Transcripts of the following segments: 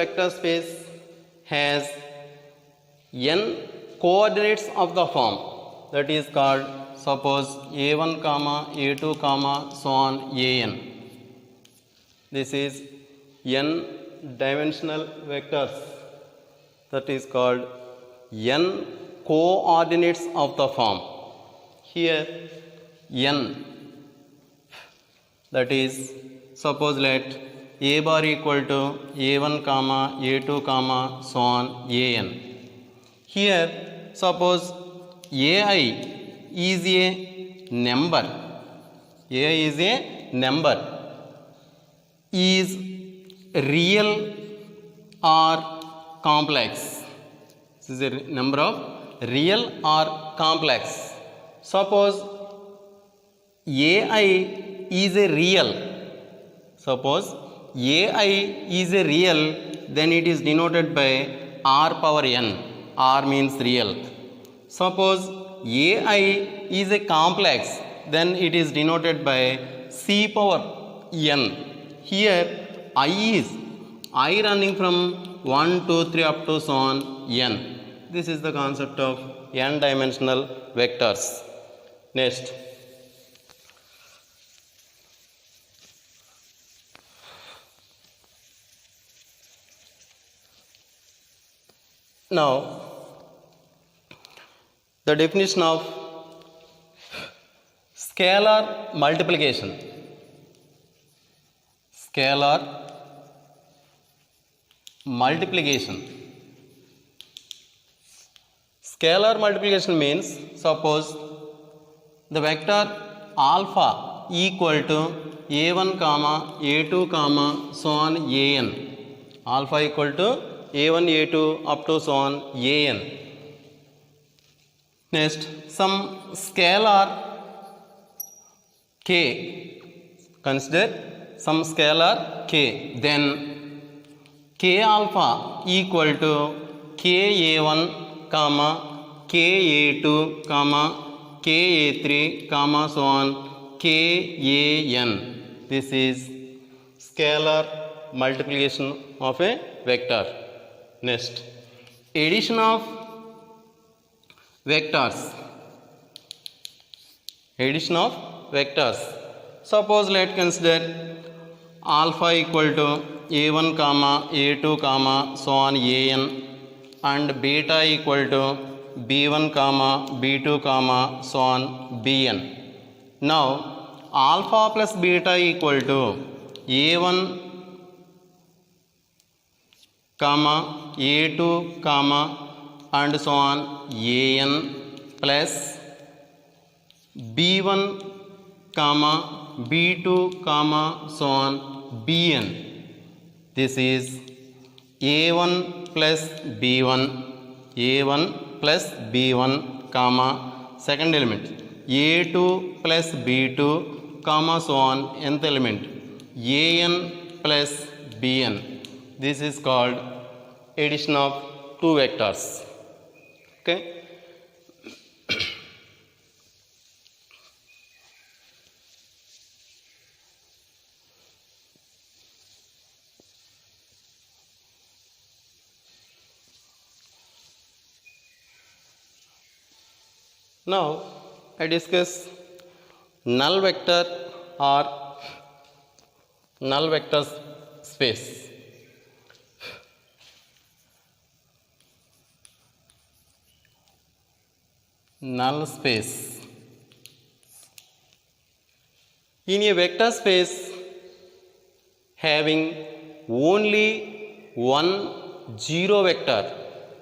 vector space has n coordinates of the form that is called, suppose a1 comma a2 comma so on an. This is n dimensional vectors, that is called n coordinates of the form. Here n, that is, suppose let a bar equal to a1 comma a2 comma so on an. Here suppose ai is a number, ai is a number, is real or complex. This is a number of real or complex. Suppose ai is a real, suppose ai is a real, then it is denoted by r power n. R means real. Suppose ai is a complex, then it is denoted by c power n. Here I running from 1 2 3 up to so on n. This is the concept of n dimensional vectors. Next, now the definition of scalar multiplication. Scalar multiplication. Scalar multiplication means, suppose the vector alpha equal to a1 comma a2 comma so on an. Alpha equal to a1 a2 up to so on an. Next, some scalar k. Consider some scalar k. Then k alpha equal to k a1 comma k a2 comma k a3 comma so on k an. This is scalar multiplication of a vector. Next, addition of vectors. Addition of vectors. Suppose let consider alpha equal to a1 comma a2 comma so on an and beta equal to b1 comma b2 comma so on bn. Now alpha plus beta equal to a1 comma a2 comma and so on an plus b1 comma b2 comma so on bn. This is a1 plus b1, a1 plus b1 comma second element a2 plus b2 comma so on nth element an plus bn. This is called addition of two vectors. Okay. Now I discuss null vector or null vector space. Null space. In a vector space having only one zero vector,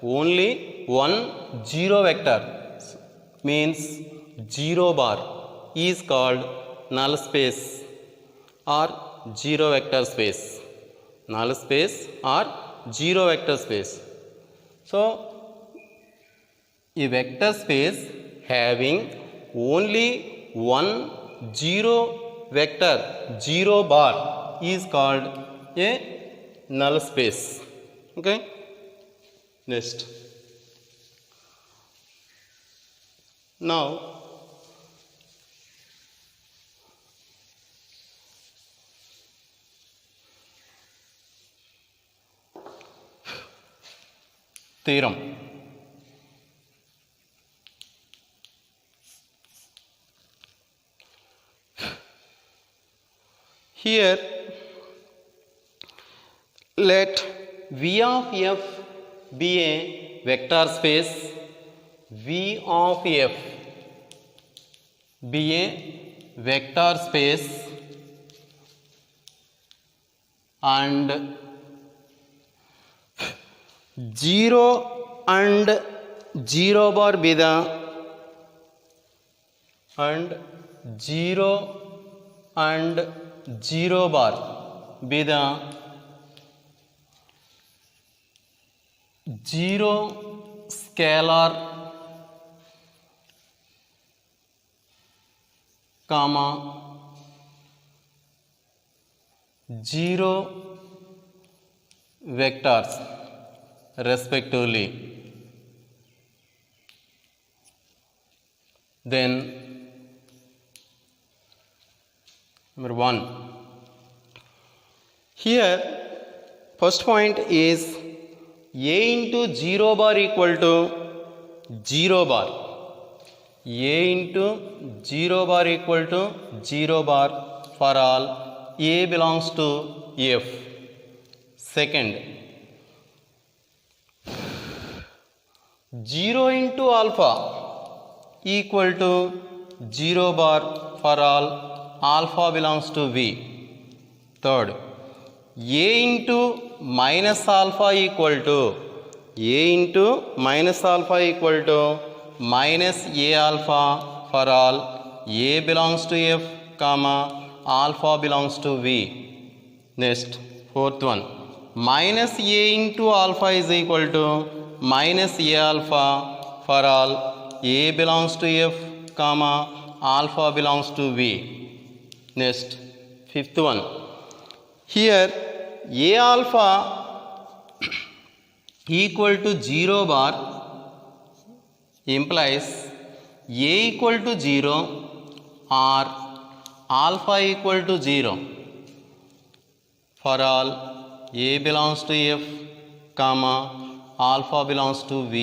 only one zero vector means 0 bar is called null space or zero vector space. Null space or zero vector space. So a vector space having only one zero vector, 0 bar, is called a null space. Okay. Next, now theorem. Here let V of f be a vector space. V of f be a vector space and 0 and 0 bar be the 0 and 0 bar be the 0 scalar comma 0 vectors respectively. Then number 1. Here first point is a into 0 bar equal to 0 bar. A into 0 bar equal to 0 bar for all a belongs to f. Second, 0 into alpha equal to 0 bar for all alpha belongs to v. Third, a into minus alpha equal to minus a alpha for all a belongs to f comma alpha belongs to v. Next, fourth one, minus a into alpha is equal to minus a alpha for all a belongs to f comma alpha belongs to v. Next, fifth one, here a alpha equal to 0 bar implies a equal to 0 or alpha equal to 0 for all a belongs to f comma alpha belongs to v.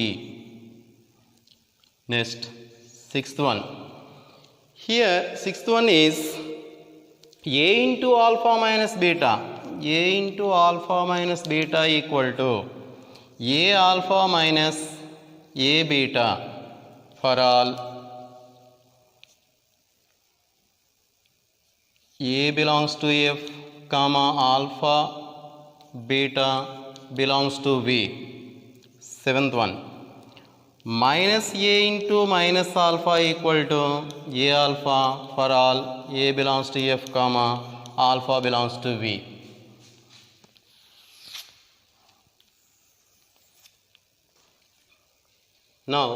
Next, sixth one, here sixth one is a into alpha minus beta. A into alpha minus beta equal to a alpha minus a beta for all a belongs to f comma alpha beta belongs to v. Seventh one, minus a into minus alpha equal to a alpha for all a belongs to f comma alpha belongs to v. Now,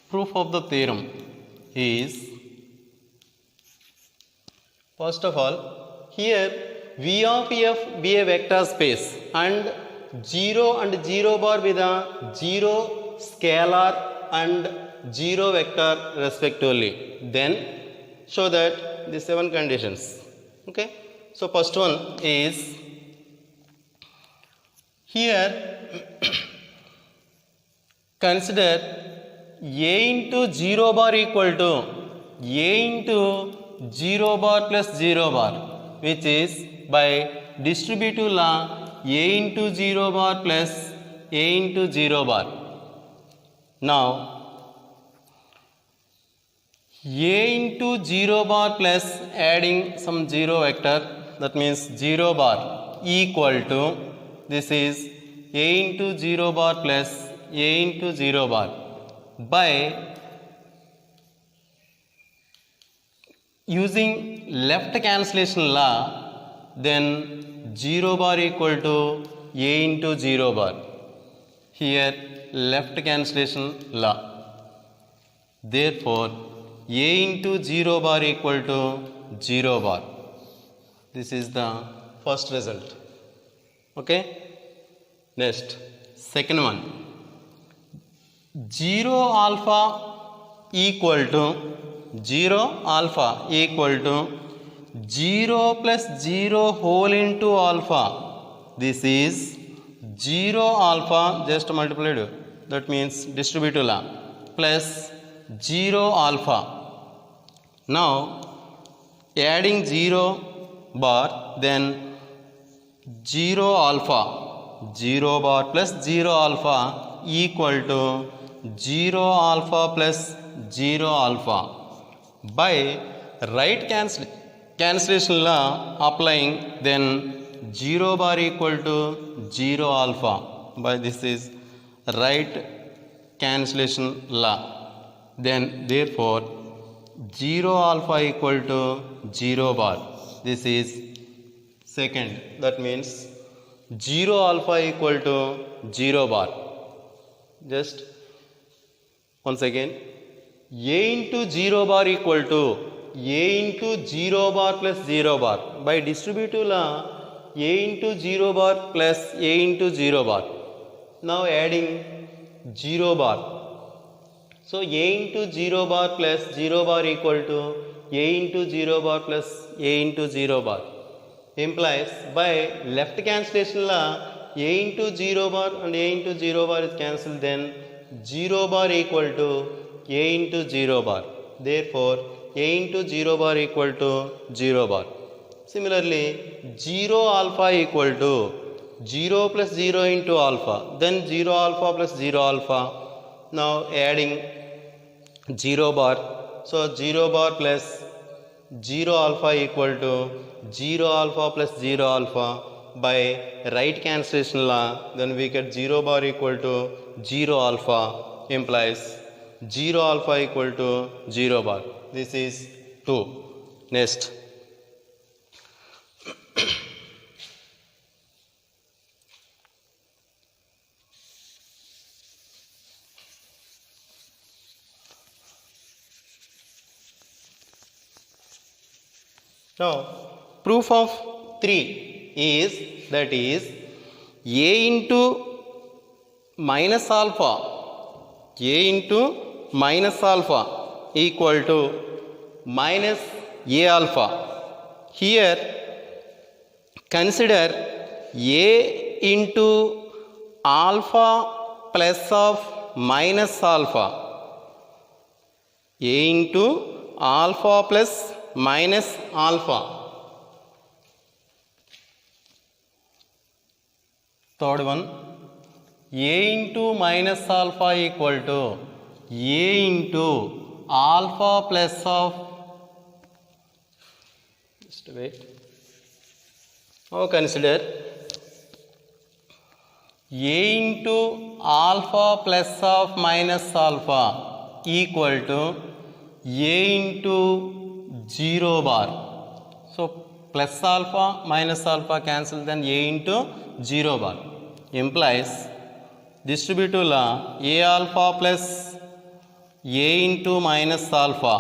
proof of the theorem is, first of all, here V of f be a vector space and 0 and 0 bar be the 0 scalar and 0 vector respectively. Then show that the 7 conditions. Okay. So, first one is here consider a into 0 bar equal to a into 0 bar plus 0 bar, which is by distributive law a into 0 bar plus a into 0 bar. Now, a into 0 bar plus adding some 0 vector, that means 0 bar equal to, this is a into 0 bar plus a into 0 bar by using left cancellation law, then 0 bar equal to a into 0 bar. Here left cancellation law. Therefore, a into 0 bar equal to 0 bar. This is the first result. Okay. Next, second one, 0 alpha equal to 0 alpha equal to 0 plus 0 whole into alpha. This is 0 alpha just multiplied, that means distributive law, plus 0 alpha. Now adding 0 bar, then 0 alpha, 0 bar plus 0 alpha equal to 0 alpha plus 0 alpha. By right cancellation law applying, then 0 bar equal to 0 alpha. By this is right cancellation law. Then therefore 0 alpha equal to 0 bar. This is second. That means 0 alpha equal to 0 bar. Just once again, a into 0 bar equal to a into 0 bar plus 0 bar. By distributive law, a into 0 bar plus a into 0 bar. Now adding 0 bar. So a into 0 bar plus 0 bar equal to a into 0 bar plus a into 0 bar. Implies by left cancellation law, a into 0 bar and a into 0 bar is cancelled, then 0 bar equal to a into 0 bar. Therefore a into 0 bar equal to 0 bar. Similarly 0 alpha equal to 0 plus 0 into alpha, then 0 alpha plus 0 alpha. Now adding 0 bar, so 0 bar plus 0 alpha equal to 0 alpha plus 0 alpha. By right cancellation law, then we get 0 bar equal to 0 alpha, implies 0 alpha equal to 0 bar. This is 2. Next, now proof of 3 is, that is a into minus alpha, a into minus alpha equal to minus a alpha. Here consider a into alpha plus of minus alpha, a into alpha plus minus alpha. Third one, a into minus alpha equal to a into alpha plus of, just wait. Now consider a into alpha plus of minus alpha equal to a into 0 bar. So plus alpha minus alpha cancel, then a into 0 bar. Implies distributive law, a alpha plus a into minus alpha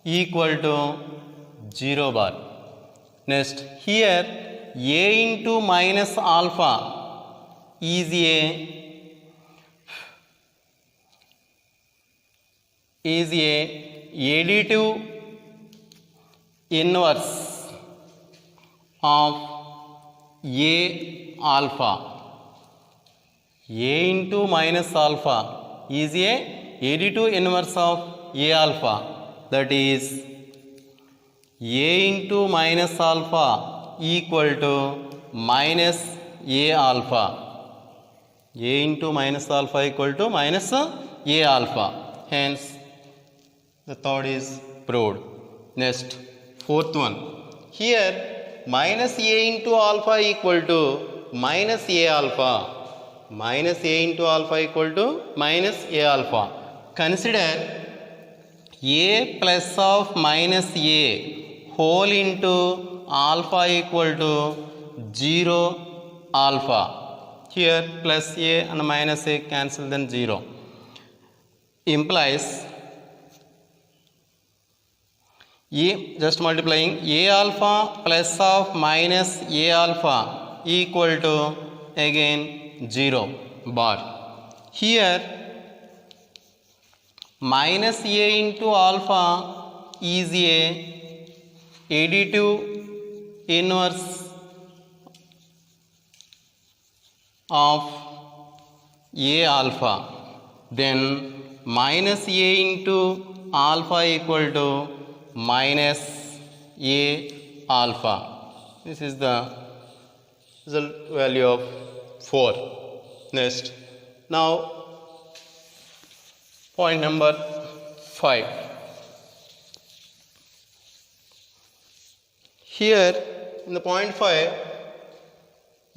equal to 0 bar. Next, here a into minus alpha is a additive inverse of a alpha. A into minus alpha is a additive inverse of a alpha, that is a into minus alpha equal to minus a alpha. A into minus alpha equal to minus a alpha. Hence the third is proved. Next, fourth one. Here minus a into alpha equal to minus a alpha. Minus a into alpha equal to minus a alpha. Consider a plus of minus a whole into alpha equal to 0 alpha. Here plus a and minus a cancel, then 0. Implies a, just multiplying a alpha plus of minus a alpha equal to again 0 bar. Here minus a into alpha is a additive inverse of A alpha, then minus A into alpha equal to minus A alpha. This is the result value of 4. Next, now point number 5. Here in the point 5,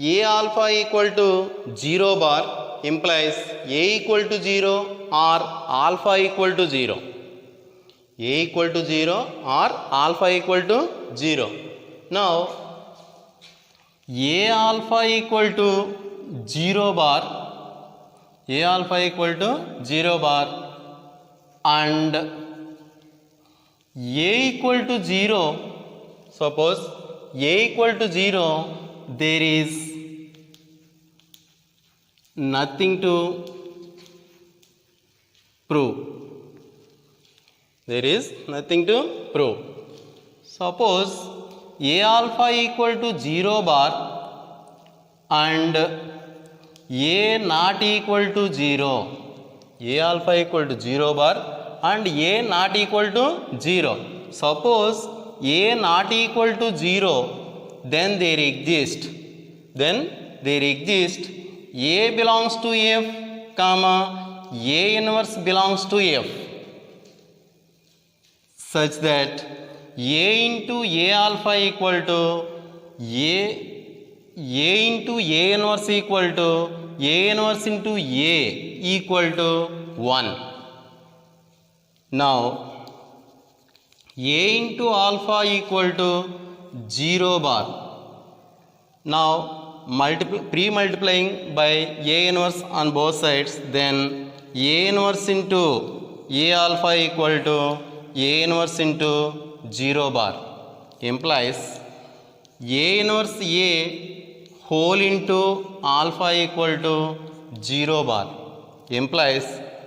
A alpha equal to 0 bar implies A equal to 0 or alpha equal to 0. A equal to 0 or alpha equal to 0. Now, A alpha equal to 0 bar, A alpha equal to 0 bar and A equal to 0, suppose A equal to 0, there is nothing to prove. There is nothing to prove. Suppose A alpha equal to 0 bar and A not equal to 0. A alpha equal to 0 bar and A not equal to 0. Suppose A not equal to 0, then there exists A belongs to F, comma A inverse belongs to F, such that A into A alpha equal to A into A inverse equal to A inverse into A equal to 1. Now, A into alpha equal to 0 bar. Now, pre-multiplying by A inverse on both sides, then A inverse into A alpha equal to A inverse into 0 bar implies A inverse A whole into alpha equal to 0 bar implies,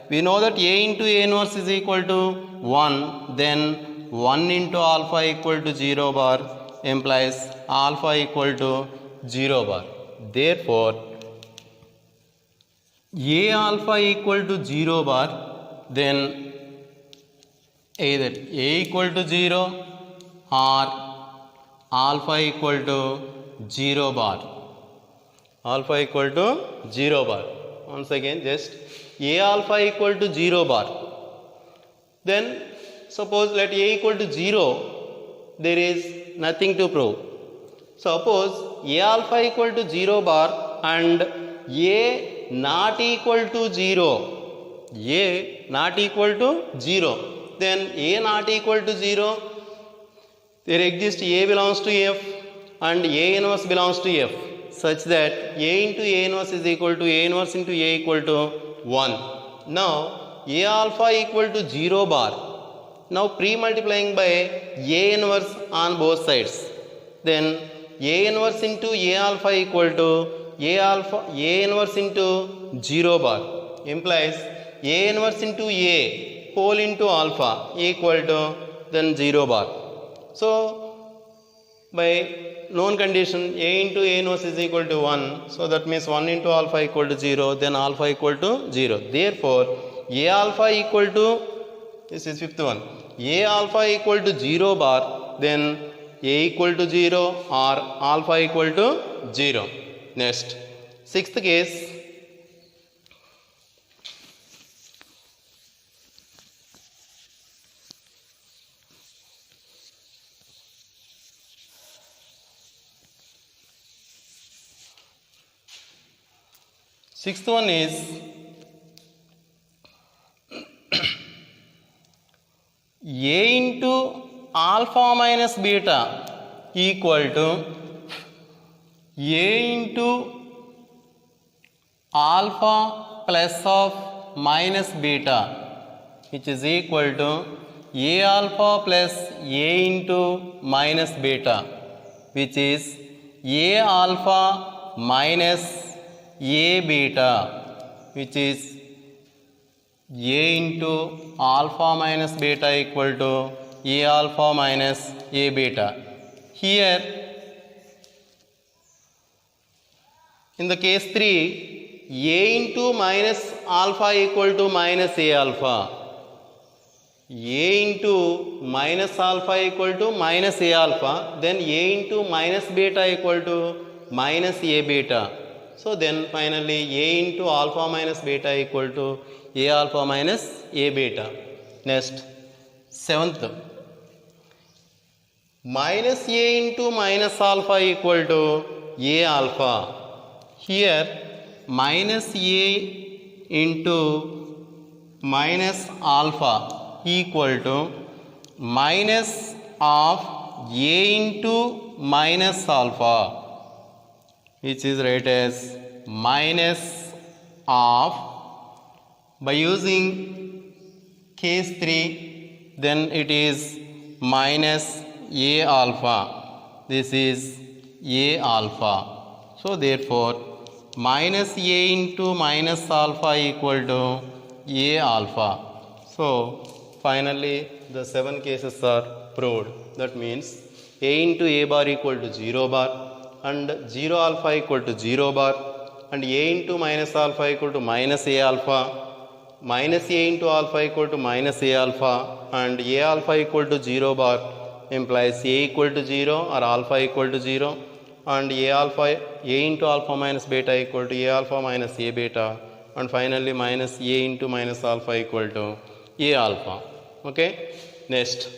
we know that A into A inverse is equal to 1, then 1 into alpha equal to 0 bar implies alpha equal to 0 bar. Therefore, A alpha equal to 0 bar, then either A equal to 0 or alpha equal to 0 bar. Alpha equal to 0 bar. Once again, just A alpha equal to 0 bar. Then suppose let A equal to 0, there is nothing to prove. Suppose A alpha equal to 0 bar and A not equal to 0. A not equal to 0. Then A not equal to 0, there exists A belongs to F and A inverse belongs to F, such that A into A inverse is equal to A inverse into A equal to 1. Now, A alpha equal to 0 bar. Now, pre-multiplying by A inverse on both sides, then A inverse into A alpha equal to A inverse into 0 bar implies A inverse into A whole into alpha equal to then 0 bar. So, by known condition A into A inverse is equal to 1, so that means 1 into alpha equal to 0, then alpha equal to 0. Therefore, A alpha equal to, this is fifth one, A alpha equal to 0 bar, then A equal to 0 or alpha equal to 0. Next, sixth case, sixth one is A into alpha minus beta equal to A into alpha plus of minus beta, which is equal to A alpha plus A into minus beta, which is A alpha minus A beta, which is A into alpha minus beta equal to A alpha minus A beta. Here In the case 3, a into minus alpha equal to minus a alpha. A into minus alpha equal to minus a alpha, then a into minus beta equal to minus a beta. So then finally a into alpha minus beta equal to a alpha minus a beta. Next, 7th, minus a into minus alpha equal to a alpha. Here minus a into minus alpha equal to minus of a into minus alpha, which is written as minus of, by using case 3, then it is minus a alpha. This is a alpha. So therefore minus a into minus alpha equal to a alpha. So finally the 7 cases are proved. That means a into a bar equal to 0 bar, and 0 alpha equal to 0 bar, and a into minus alpha equal to minus a alpha, minus a into alpha equal to minus a alpha, and a alpha equal to 0 bar implies a equal to 0 or alpha equal to 0, and a into alpha minus beta equal to a alpha minus a beta, and finally minus a into minus alpha equal to a alpha. Okay, next,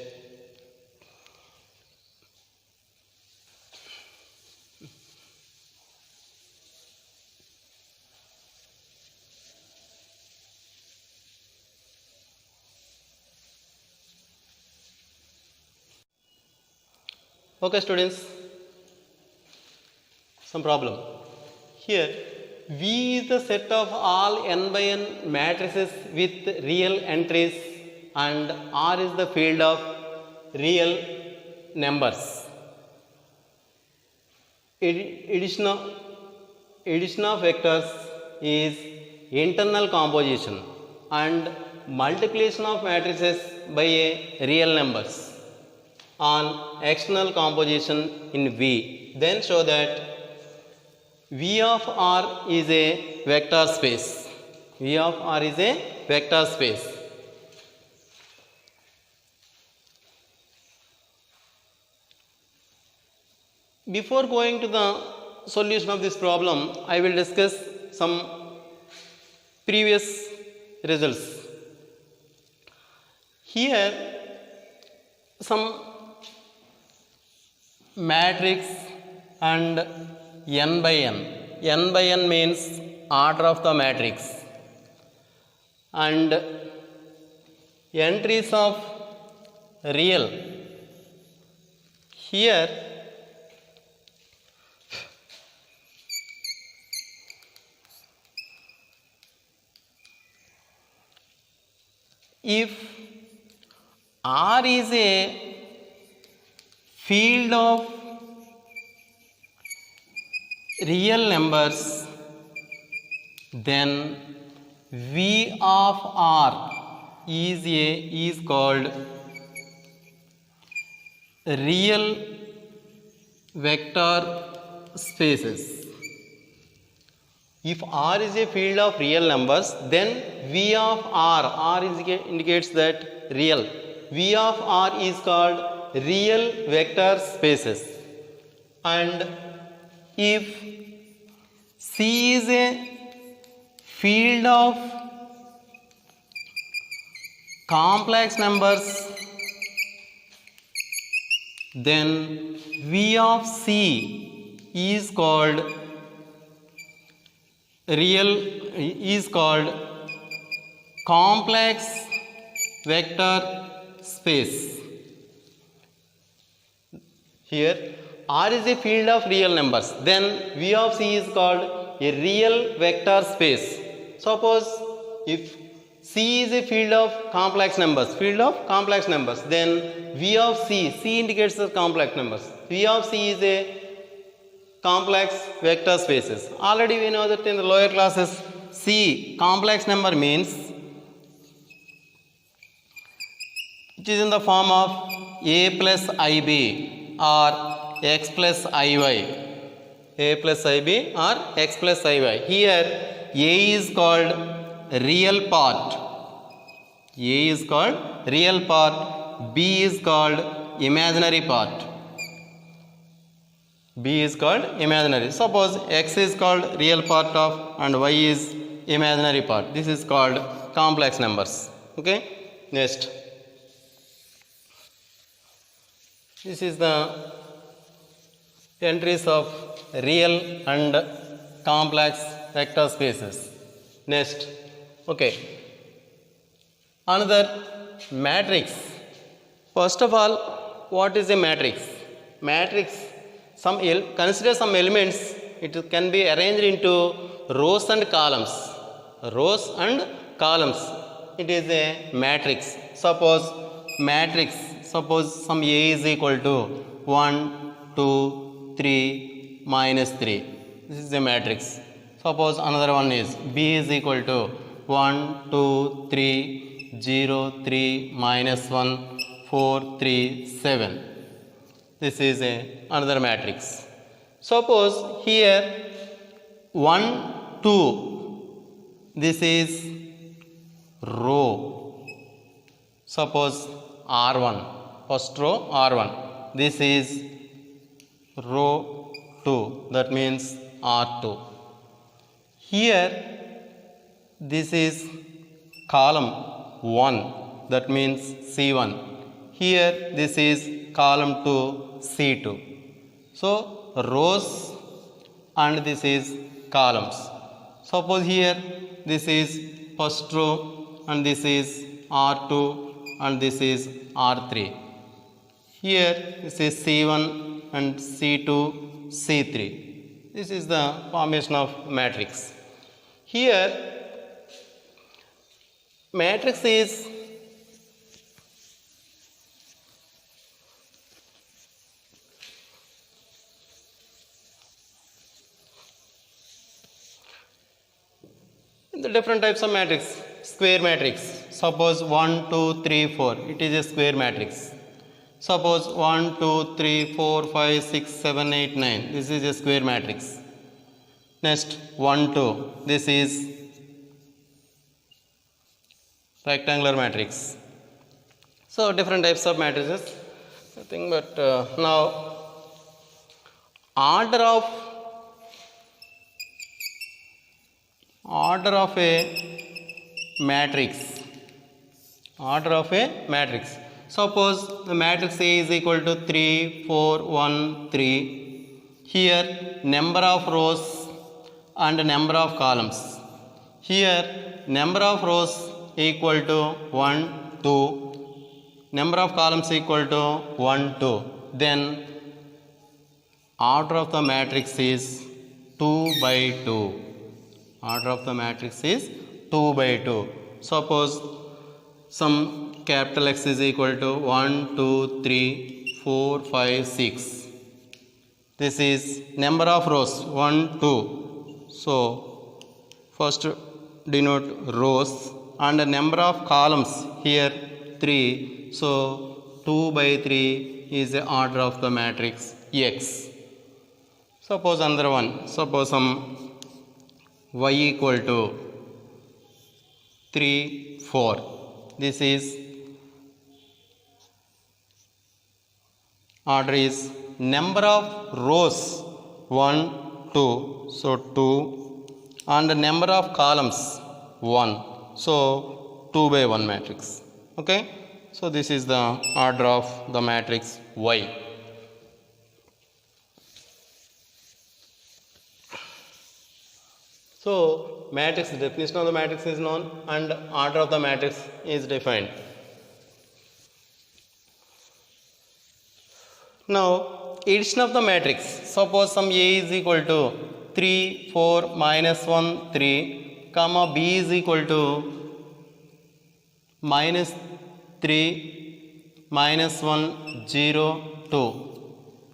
okay students, some problem. Here V is the set of all n by n matrices with real entries, and R is the field of real numbers. Addition of vectors is internal composition, and multiplication of matrices by a real numbers on external composition in V. Then show that V of R is a vector space. V of R is a vector space. Before going to the solution of this problem, I will discuss some previous results. Here some matrix and n by n. N by n means order of the matrix, and entries of real. Here if R is a field of real numbers, then V of R is called real vector spaces. If R is a field of real numbers, then V of R indicates that real. V of R is called real vector spaces. And if C is a field of complex numbers, then V of C is called complex vector space. Here R is a field of real numbers, then V of C is called a real vector space. Suppose if C is a field of complex numbers, then V of C indicates the complex numbers. V of C is a complex vector spaces. Already we know that in the lower classes, C complex number means it is in the form of A plus IB or X plus IY. a plus ib or x plus iy. Here a is called real part, a is called real part, b is called imaginary part, b is called imaginary. Suppose x is called real part of and y is imaginary part. This is called complex numbers. Okay, next, this is the entries of real and complex vector spaces. Next, okay, another matrix. First of all, what is a matrix? Matrix, consider some elements. It can be arranged into rows and columns. Rows and columns. It is a matrix. Suppose matrix. Suppose some A is equal to 1, 2, 3, minus 3. This is a matrix. Suppose another one is B is equal to 1, 2, 3, 0, 3, minus 1, 4, 3, 7. This is another matrix. Suppose here 1, 2, this is row. Suppose R1, first row R1, this is row 2, that means R2. Here this is column 1, that means C1. Here this is column 2, C2. So rows and this is columns. Suppose here this is first row and this is R2 and this is R3. Here this is C1 and C2, C3. This is the formation of matrix. Here matrix is the different types of matrix. Square matrix. Suppose 1, 2, 3, 4. It is a square matrix. Suppose 1, 2, 3, 4, 5, 6, 7, 8, 9. This is a square matrix. Next 1, 2. This is rectangular matrix. So different types of matrices. Nothing but now order of a matrix. Order of a matrix. Suppose the matrix A is equal to 3, 4, 1, 3. Here number of rows and number of columns. Here number of rows equal to 1, 2. Number of columns equal to 1, 2. Then order of the matrix is 2 by 2. Order of the matrix is 2 by 2. Suppose some capital X is equal to 1, 2, 3, 4, 5, 6. This is number of rows 1, 2. So first denote rows and number of columns here 3. So 2 by 3 is the order of the matrix X. Suppose another one. Suppose some y equal to 3, 4. This is order is number of rows 1, 2. So 2 and number of columns 1. So 2 by 1 matrix. Okay. So this is the order of the matrix Y. So matrix, definition of the matrix is known and order of the matrix is defined. Now addition of the matrix. Suppose some A is equal to 3, 4, minus 1, 3, comma B is equal to minus 3, minus 1, 0, 2.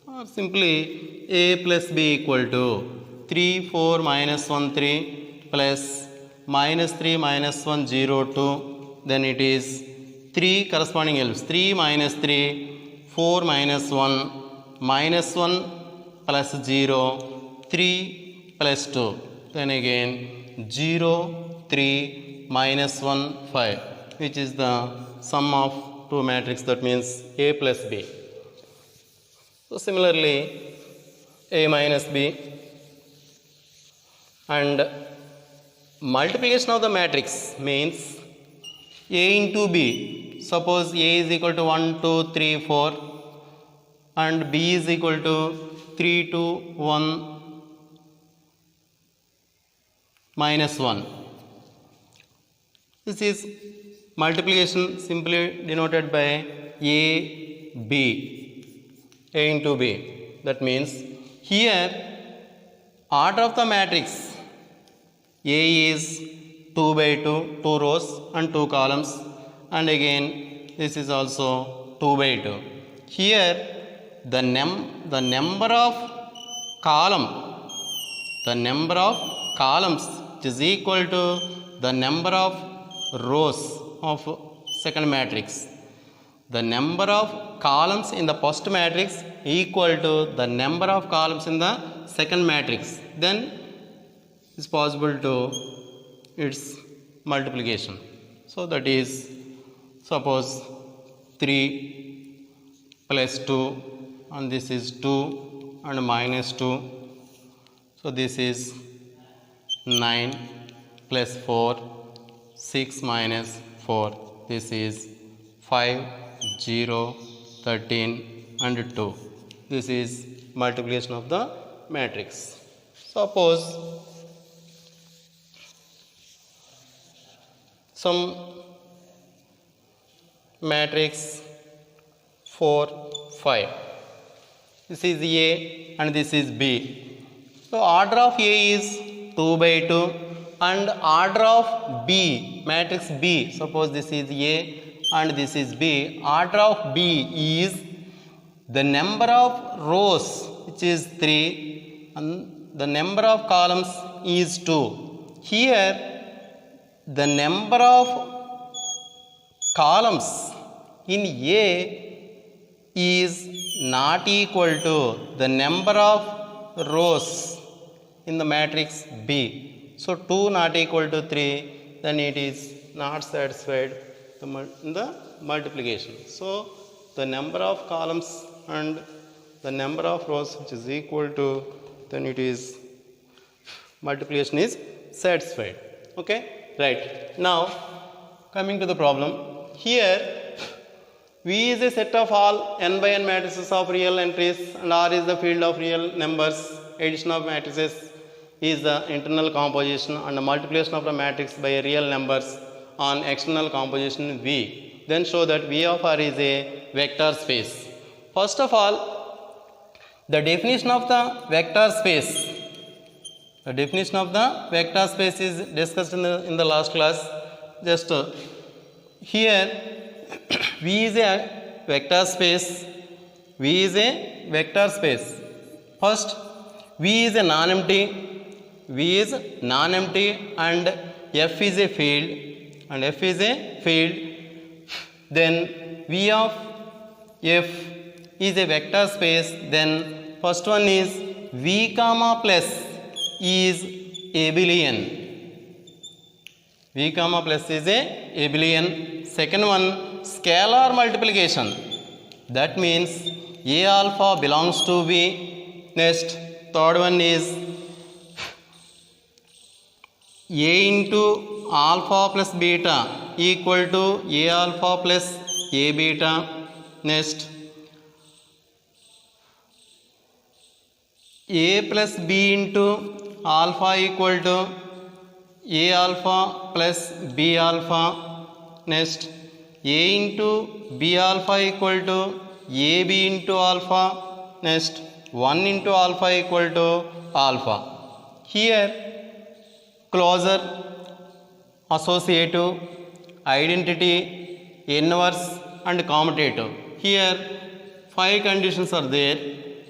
Or simply A plus B equal to 3, 4, minus 1, 3 plus minus 3, minus 1, 0, 2. Then it is 3 corresponding elements. 3 minus 3, 4 minus 1, minus 1 plus 0, 3 plus 2. Then again 0, 3, minus 1, 5, which is the sum of two matrix, that means A plus B. So similarly A minus B, and multiplication of the matrix means A into B. Suppose A is equal to 1, 2, 3, 4 and B is equal to 3, 2, 1, minus 1. This is multiplication simply denoted by A, B, A into B. That means here order of the matrix A is 2 by 2, 2 rows and 2 columns, and again this is also 2 by 2. Here the number of columns is equal to the number of rows of second matrix. The number of columns in the first matrix equal to the number of columns in the second matrix. Then is possible to its multiplication. So that is, suppose 3 plus 2 and this is 2 and minus 2. So this is 9 plus 4, 6 minus 4. This is 5, 0, 13 and 2. This is multiplication of the matrix. Suppose some matrix 4, 5. This is A and this is B. So order of A is 2 by 2 and order of B, matrix B, suppose this is A and this is B, order of B is the number of rows, which is 3, and the number of columns is 2. Here the number of columns in A is not equal to the number of rows in the matrix B. So 2 not equal to 3, then it is not satisfied in the multiplication. So the number of columns and the number of rows which is equal to, then it is multiplication is satisfied. Okay, right. Now coming to the problem, here V is a set of all n by n matrices of real entries and R is the field of real numbers. Addition of matrices is the internal composition and the multiplication of the matrix by real numbers on external composition V. Then show that V of R is a vector space. First of all, the definition of the vector space. The definition of the vector space is discussed in the last class. Just here V is a vector space. V is a vector space. First, V is a non-empty. V is non-empty and F is a field, and F is a field. Then V of F is a vector space. Then first one is V comma plus is abelian. V comma plus is a abelian. Second one, scalar multiplication. That means A alpha belongs to V. Next, third one is A into alpha plus beta equal to A alpha plus A beta. Next, A plus B into alpha equal to A alpha plus B alpha. Next, A into B alpha equal to AB into alpha. Next, 1 into alpha equal to alpha. Here closure, associative, identity, inverse and commutative. Here 5 conditions are there.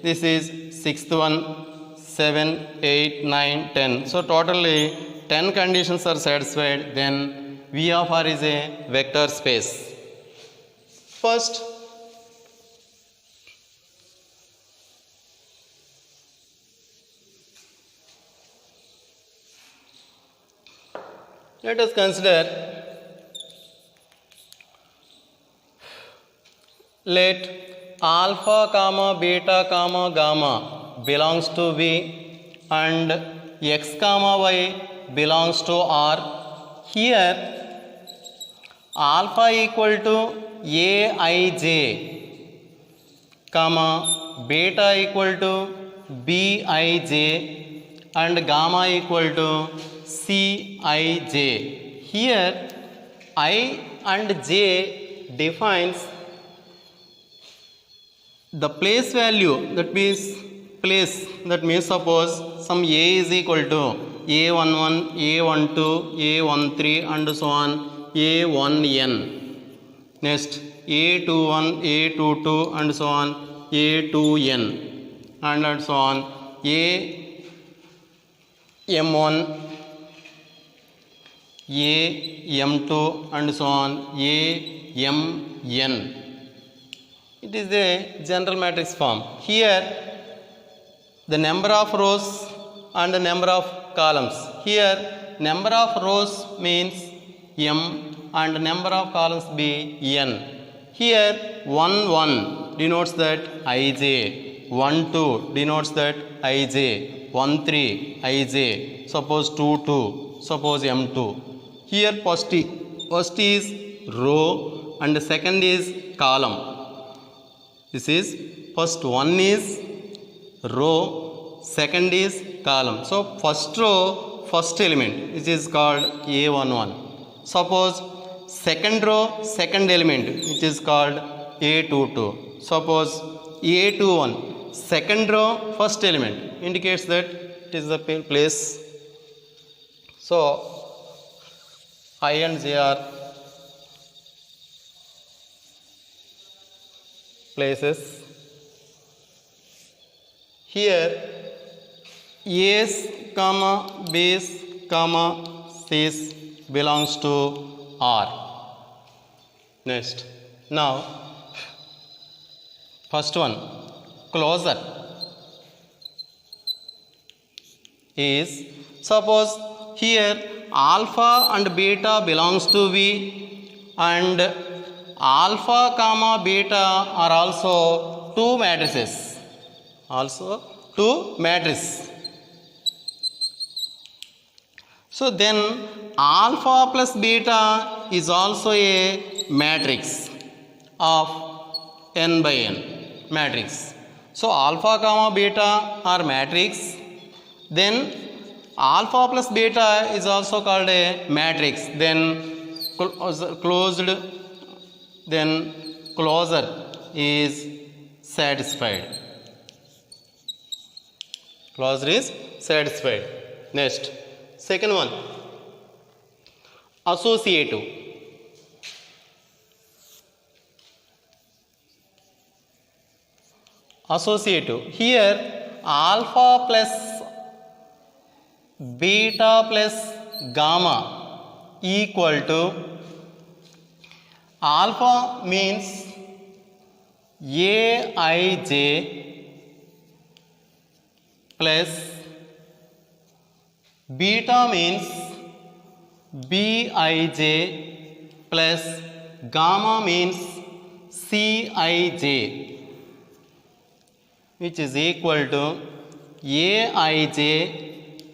This is 6th one, 7, 8, 9, 10. So totally 10 conditions are satisfied. Then V of R is a vector space. First, Let us consider, let alpha comma beta comma gamma belongs to V and x comma y belongs to R. Here alpha equal to Aij comma beta equal to Bij and gamma equal to Cij. Here I and j defines the place value, that means place, that means suppose some a is equal to a11, a12, a13 and so on, a1n. Next a21, a22 and so on, a2n and so on, am1, am2 and so on, amn. It is a general matrix form. Here the number of rows and the number of columns. Here number of rows means m and number of columns be n. Here 1 1 denotes that ij, 1 2 denotes that ij, 1 3 ij, suppose 2 2, suppose m2. Here first is row and the second is column. This is first one is row, second is column. So first row, first element, which is called a11. Suppose second row, second element, which is called a22. Suppose a21, second row, first element, indicates that it is the place. So I and j are places. Here A's comma B's comma C's belongs to R. Next, now first one, closure, is suppose here alpha and beta belongs to V and alpha comma beta are also two matrices. So then alpha plus beta is also a matrix of n by n matrix. So alpha comma beta are matrix, then alpha plus beta is also called a matrix, then closed, then closure is satisfied. Closure is satisfied. Next, second one, associative. Associative. Here alpha plus beta plus gamma equal to, alpha means Aij plus beta means Bij plus gamma means Cij, which is equal to Aij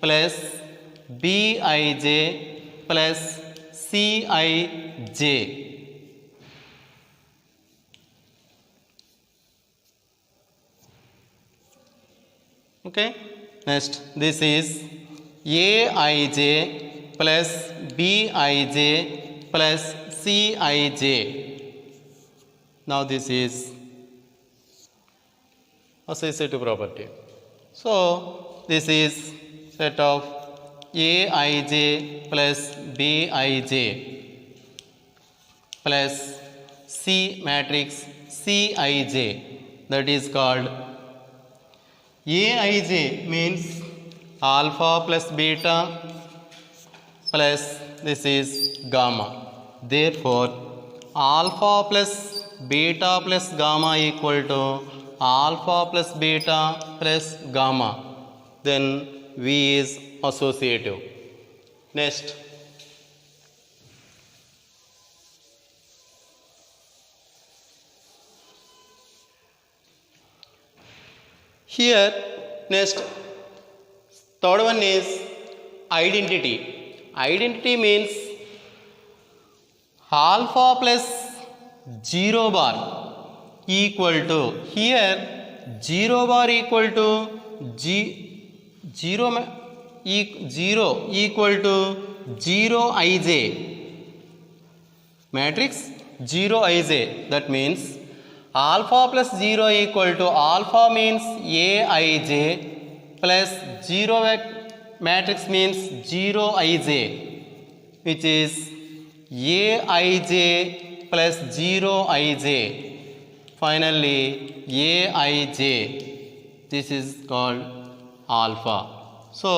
plus Bij plus Cij. Okay. Next, this is Aij plus Bij plus Cij. Now this is associative property. So this is set of Aij plus Bij plus C matrix Cij, that is called Aij means alpha plus beta plus this is gamma. Therefore alpha plus beta plus gamma equal to alpha plus beta plus gamma. Then V is associative. Next, Here, next, third one is identity. Identity means alpha plus 0 bar equal to, here 0 bar equal to 0 equal to 0 ij, matrix 0 ij, that means alpha plus 0 equal to, alpha means aij plus 0 matrix means 0 ij, which is aij plus 0 ij, finally aij, this is called alpha. So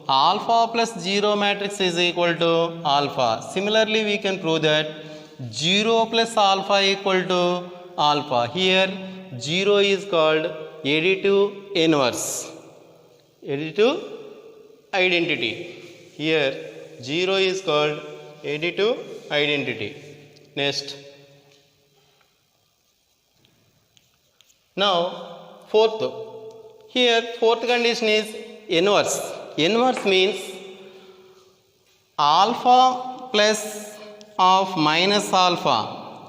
alpha plus 0 matrix is equal to alpha. Similarly we can prove that 0 plus alpha equal to alpha. Here 0 is called additive inverse, additive identity. Here 0 is called additive identity. Next, now fourth, here fourth condition is inverse. Inverse means alpha plus of minus alpha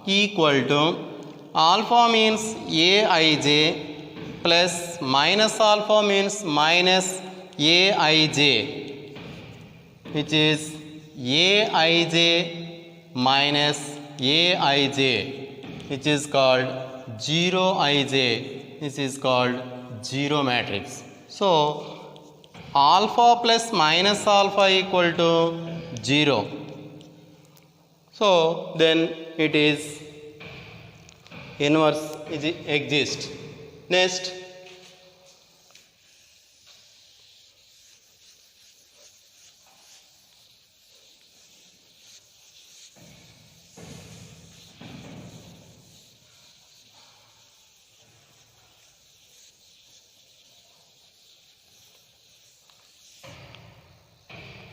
equal to, alpha means aij plus minus alpha means minus aij, which is aij minus aij, which is called 0 ij, this is called 0 matrix. So alpha plus minus alpha equal to 0. So then it is inverse exists. Next,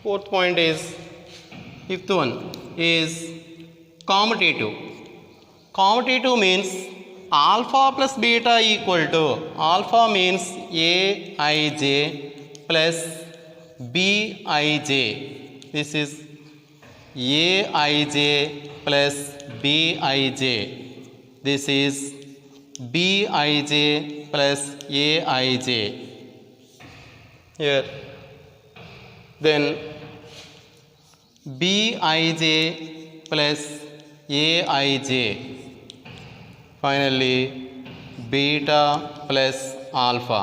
fourth point is, fifth one is commutative. Commutative means alpha plus beta equal to, alpha means aij plus bij, this is aij plus bij, this is bij plus aij. Here then bij plus aij, finally beta plus alpha.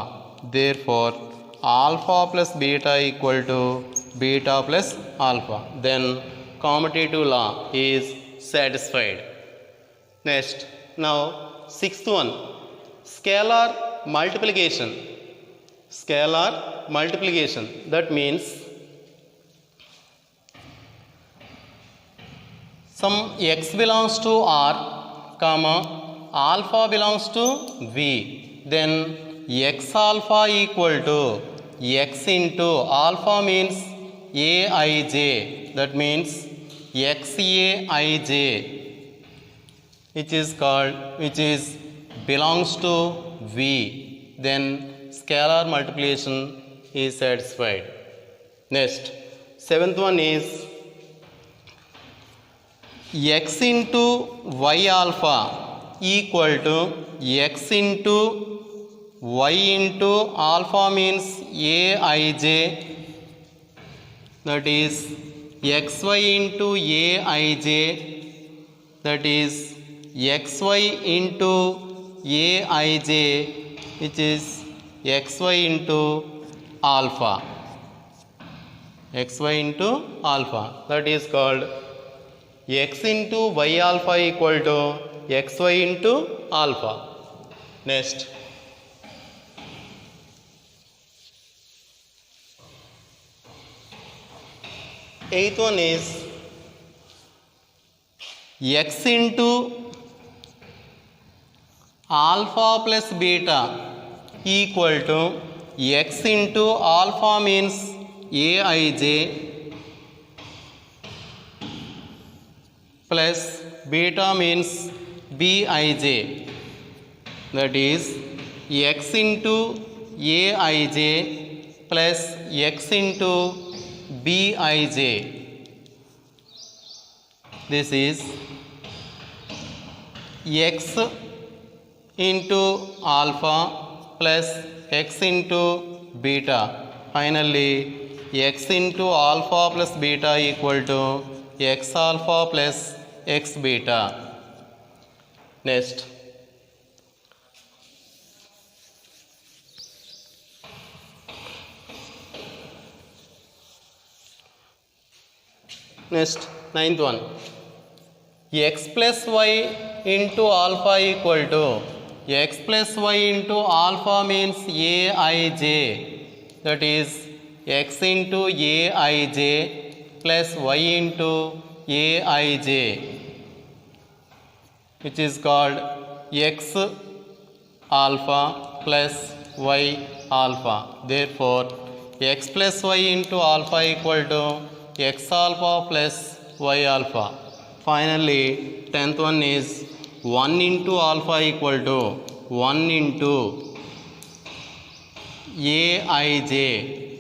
Therefore alpha plus beta equal to beta plus alpha. Then commutative law is satisfied. Next, now sixth one, scalar multiplication. Scalar multiplication, that means some x belongs to R, comma alpha belongs to V, then x alpha equal to x into alpha means aij, that means xaij, which is called, which is belongs to V, then scalar multiplication is satisfied. Next, seventh one is x into y alpha equal to x into y into alpha means aij, that is xy into aij, that is xy into aij, which is xy into alpha, xy into alpha, that is called x into y alpha equal to xy into alpha. Next, eighth one is x into alpha plus beta equal to x into alpha means aij plus beta means bij, that is x into aij plus x into bij. This is x into alpha plus x into beta. Finally, x into alpha plus beta equal to x alpha plus x beta. Next, ninth one. X plus y into alpha equal to x plus y into alpha means aij, that is x into aij plus y into aij, which is called x alpha plus y alpha. Therefore, x plus y into alpha equal to x alpha plus y alpha. Finally, 10th one is 1 into alpha equal to 1 into aij,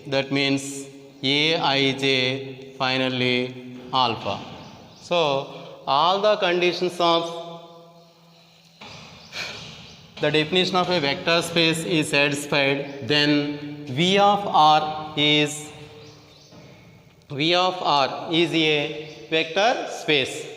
that means aij finally alpha. So, all the conditions of the definition of a vector space is satisfied, then V of R is a vector space.